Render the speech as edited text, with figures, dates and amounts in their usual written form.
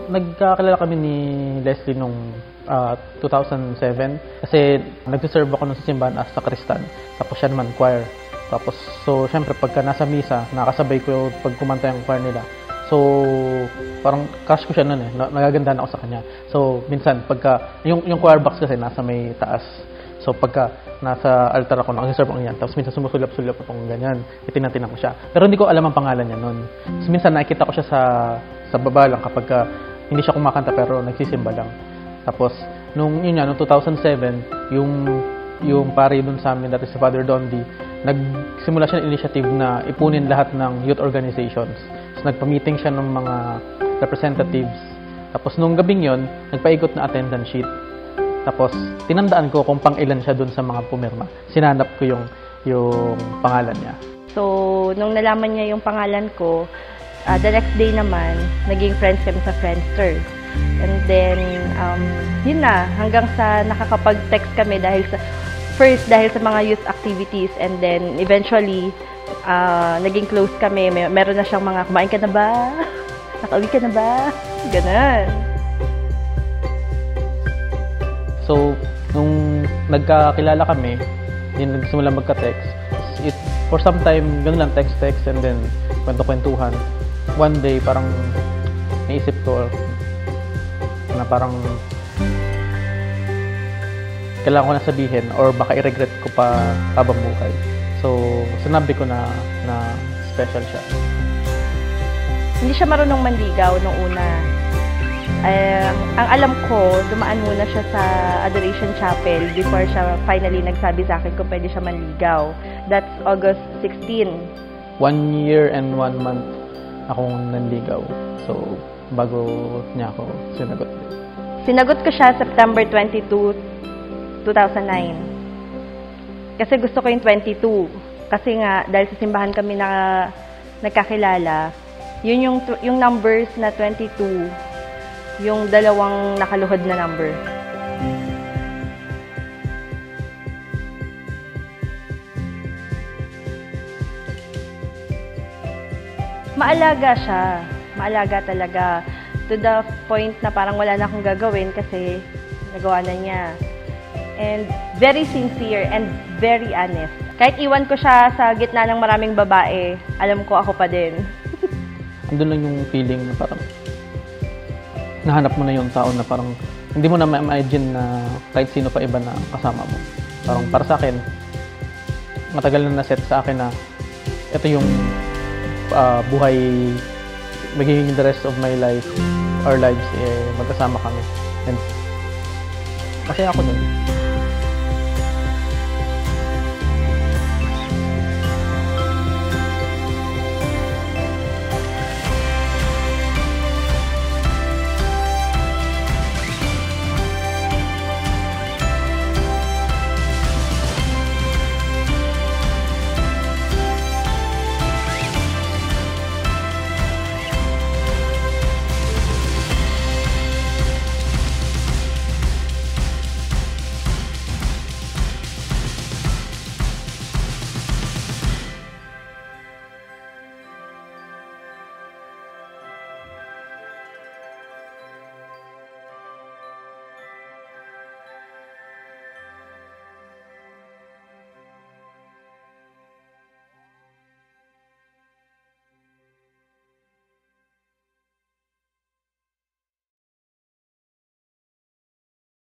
nagkakilala kami ni Leslie nung 2007 kasi nagsiserve ako nung sa simbahan as sakristan. Tapos siya naman choir. Tapos so syempre pagka nasa misa, nakasabay ko pag kumanta yung choir nila. So parang crush ko siya noon eh. Nagagandahan ako sa kanya. So minsan pagka yung choir box kasi nasa may taas. So pagka nasa altar ako, nagsiserve ako niyan. Tapos minsan sumusulap-sulap akong ganyan. Itinatinan ko siya. Pero hindi ko alam ang pangalan niya noon. So minsan nakikita ko siya sa baba lang kapag hindi siya kumakanta pero nagsisimba lang. Tapos, nung 2007, yung pari dun sa amin, dati si Father Dondi, nagsimula siya ng initiative na ipunin lahat ng youth organizations. So, nagpa-meeting siya ng mga representatives. Tapos, nung gabing yon, nagpaikot na attendance sheet. Tapos, tinandaan ko kung pang ilan siya dun sa mga pumirma. Sinanap ko yung pangalan niya. So, nung nalaman niya yung pangalan ko, the next day naman, naging friends kami sa Friendster. And then, yun na, hanggang sa nakakapag-text kami dahil sa mga youth activities, and then eventually, naging close kami. Meron na siyang mga, kumain ka na ba? Nakauwi ka na ba? Ganun. So, nung nagkakilala kami, yun, nagsimula magka-text. For some time, gano'n lang, text, and then kwento-kwentuhan. One day, parang naisip ko na parang kailangan ko na sabihin or baka i-regret ko pa habang buhay. So, sinabi ko na special siya. Hindi siya marunong manligaw nung una. Ang alam ko, dumaan muna siya sa Adoration Chapel before siya finally nagsabi sa akin kung pwede siya manligaw. That's August 16. 1 year and 1 month akong nanligaw. So, bago niya ako sinagot. Sinagot ko siya September 22, 2009. Kasi gusto ko yung 22. Kasi nga, dahil sa simbahan kami nagkakilala, yun yung numbers na 22, yung dalawang nakaluhod na number. Maalaga siya. Maalaga talaga. To the point na parang wala na akong gagawin kasi nagawa na niya. And very sincere and very honest. Kahit iwan ko siya sa gitna ng maraming babae, alam ko ako pa din. Andun lang yung feeling na parang nahanap mo na yung tao na parang hindi mo na ma-imagine na kahit sino pa iba na kasama mo. Parang para sa akin, matagal na na-set sa akin na ito yung buhay, magiging the rest of my life, our lives, magkasama kami. And masaya ako dun.